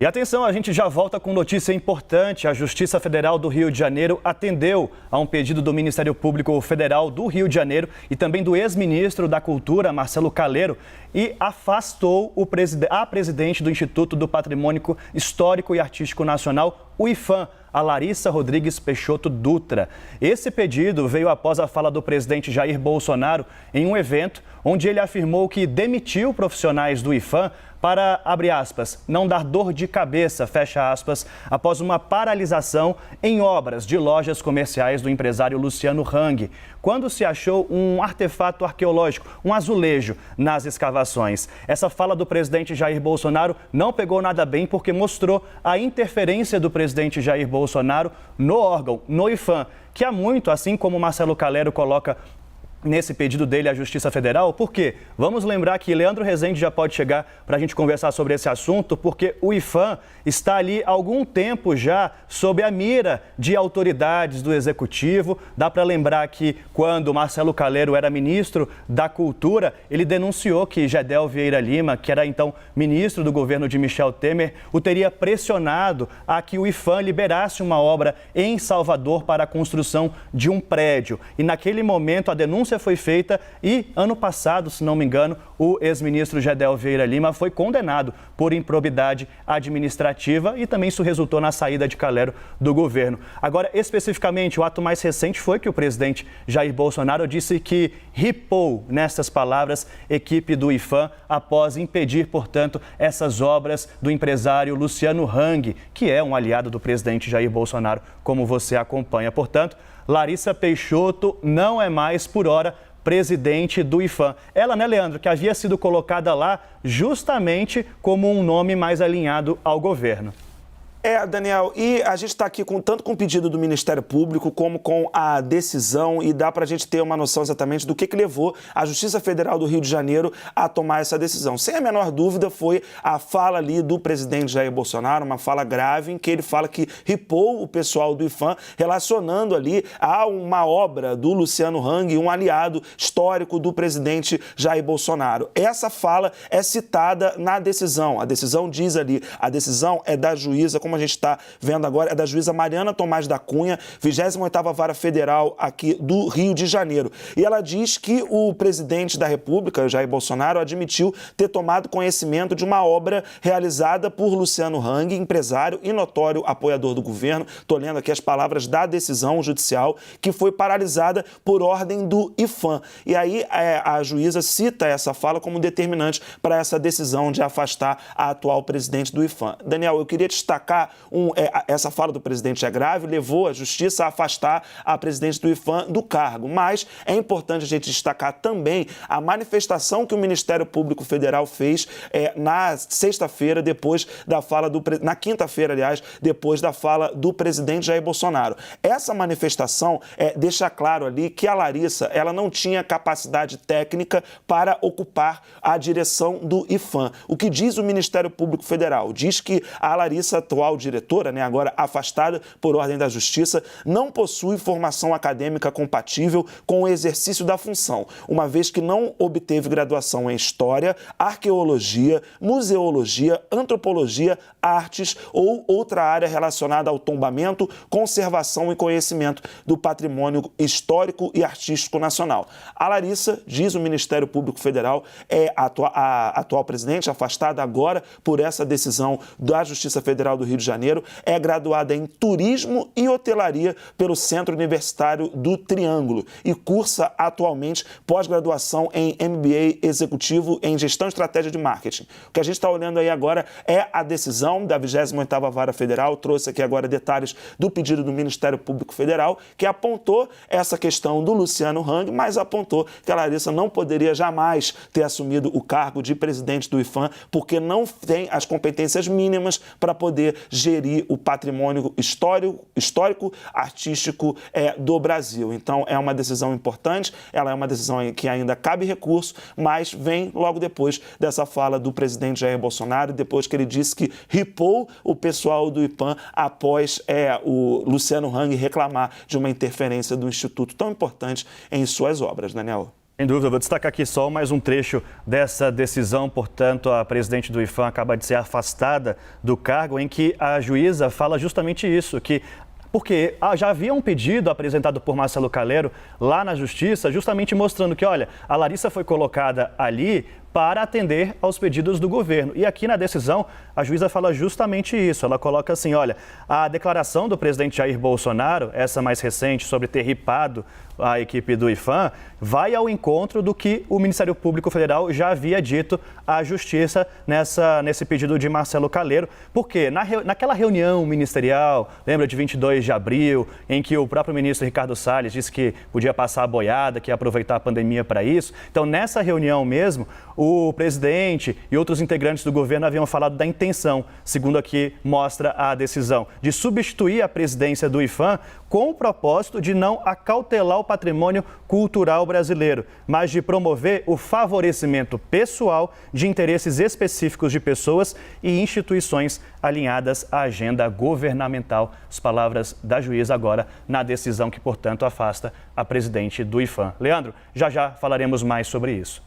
E atenção, a gente já volta com notícia importante. A Justiça Federal do Rio de Janeiro atendeu a um pedido do Ministério Público Federal do Rio de Janeiro e também do ex-ministro da Cultura, Marcelo Calero, e afastou a presidente do Instituto do Patrimônio Histórico e Artístico Nacional, o IPHAN, a Larissa Rodrigues Peixoto Dutra. Esse pedido veio após a fala do presidente Jair Bolsonaro em um evento onde ele afirmou que demitiu profissionais do IPHAN para, abre aspas, não dar dor de cabeça, fecha aspas, após uma paralisação em obras de lojas comerciais do empresário Luciano Hang, quando se achou um artefato arqueológico, um azulejo, nas escavações. Essa fala do presidente Jair Bolsonaro não pegou nada bem porque mostrou a interferência do presidente Jair Bolsonaro no órgão, no IPHAN, que há muito, assim como Marcelo Calero coloca nesse pedido dele à Justiça Federal. Por quê? Vamos lembrar que Leandro Rezende já pode chegar para a gente conversar sobre esse assunto, porque o IPHAN está ali há algum tempo já sob a mira de autoridades do Executivo. Dá para lembrar que quando Marcelo Calero era ministro da Cultura, ele denunciou que Gedel Vieira Lima, que era então ministro do governo de Michel Temer, o teria pressionado a que o IPHAN liberasse uma obra em Salvador para a construção de um prédio. E naquele momento a denúncia foi feita e, ano passado, se não me engano, o ex-ministro Gedel Vieira Lima foi condenado por improbidade administrativa e também isso resultou na saída de Calero do governo. Agora, especificamente, o ato mais recente foi que o presidente Jair Bolsonaro disse que ripou, nessas palavras, equipe do IPHAN após impedir, portanto, essas obras do empresário Luciano Hang, que é um aliado do presidente Jair Bolsonaro, como você acompanha. Portanto, Larissa Peixoto não é mais, por hora, presidente do IPHAN. Ela, né, Leandro, que havia sido colocada lá justamente como um nome mais alinhado ao governo. Daniel, e a gente está aqui tanto com o pedido do Ministério Público como com a decisão e dá para a gente ter uma noção exatamente do que levou a Justiça Federal do Rio de Janeiro a tomar essa decisão. Sem a menor dúvida foi a fala ali do presidente Jair Bolsonaro, uma fala grave em que ele fala que ripou o pessoal do IPHAN, relacionando ali a uma obra do Luciano Hang, um aliado histórico do presidente Jair Bolsonaro. Essa fala é citada na decisão. A decisão diz ali, a decisão é da juíza, como a gente está vendo agora, é da juíza Mariana Tomás da Cunha, 28ª Vara Federal aqui do Rio de Janeiro. E ela diz que o presidente da República, Jair Bolsonaro, admitiu ter tomado conhecimento de uma obra realizada por Luciano Hang, empresário e notório apoiador do governo. Estou lendo aqui as palavras da decisão judicial, que foi paralisada por ordem do IPHAN. E aí a juíza cita essa fala como determinante para essa decisão de afastar a atual presidente do IPHAN. Daniel, eu queria destacar essa fala do presidente é grave, levou a justiça a afastar a presidente do IPHAN do cargo. Mas é importante a gente destacar também a manifestação que o Ministério Público Federal fez na sexta-feira, depois da fala na quinta-feira, aliás, depois da fala do presidente Jair Bolsonaro. Essa manifestação deixa claro ali que a Larissa ela não tinha capacidade técnica para ocupar a direção do IPHAN. O que diz o Ministério Público Federal? Diz que a Larissa, atual diretora, agora afastada por ordem da Justiça, não possui formação acadêmica compatível com o exercício da função, uma vez que não obteve graduação em História, Arqueologia, Museologia, Antropologia, Artes ou outra área relacionada ao tombamento, conservação e conhecimento do patrimônio histórico e artístico nacional. A Larissa, diz o Ministério Público Federal, é a atual presidente, afastada agora por essa decisão da Justiça Federal do Rio de Janeiro, é graduada em Turismo e Hotelaria pelo Centro Universitário do Triângulo e cursa atualmente pós-graduação em MBA Executivo em Gestão e Estratégia de Marketing. O que a gente está olhando aí agora é a decisão da 28ª Vara Federal, trouxe aqui agora detalhes do pedido do Ministério Público Federal, que apontou essa questão do Luciano Hang, mas apontou que a Larissa não poderia jamais ter assumido o cargo de presidente do IPHAN, porque não tem as competências mínimas para poder gerir o patrimônio histórico, artístico do Brasil. Então, é uma decisão importante, ela é uma decisão em que ainda cabe recurso, mas vem logo depois dessa fala do presidente Jair Bolsonaro, depois que ele disse que ripou o pessoal do IPHAN após o Luciano Hang reclamar de uma interferência do Instituto tão importante em suas obras, Daniel. Sem dúvida, vou destacar aqui só mais um trecho dessa decisão. Portanto, a presidente do IPHAN acaba de ser afastada do cargo, em que a juíza fala justamente isso, porque já havia um pedido apresentado por Marcelo Calero lá na Justiça, justamente mostrando que, olha, a Larissa foi colocada ali para atender aos pedidos do governo. E aqui na decisão, a juíza fala justamente isso. Ela coloca assim, olha, a declaração do presidente Jair Bolsonaro, essa mais recente, sobre ter ripado a equipe do IPHAN, vai ao encontro do que o Ministério Público Federal já havia dito à Justiça nesse pedido de Marcelo Calero. Porque naquela reunião ministerial, lembra de 22 de abril, em que o próprio ministro Ricardo Salles disse que podia passar a boiada, que ia aproveitar a pandemia para isso. Então, nessa reunião mesmo, o presidente e outros integrantes do governo haviam falado da intenção, segundo aqui mostra a decisão, de substituir a presidência do IPHAN com o propósito de não acautelar o patrimônio cultural brasileiro, mas de promover o favorecimento pessoal de interesses específicos de pessoas e instituições alinhadas à agenda governamental. As palavras da juíza agora na decisão que, portanto, afasta a presidente do IPHAN. Leandro, já falaremos mais sobre isso.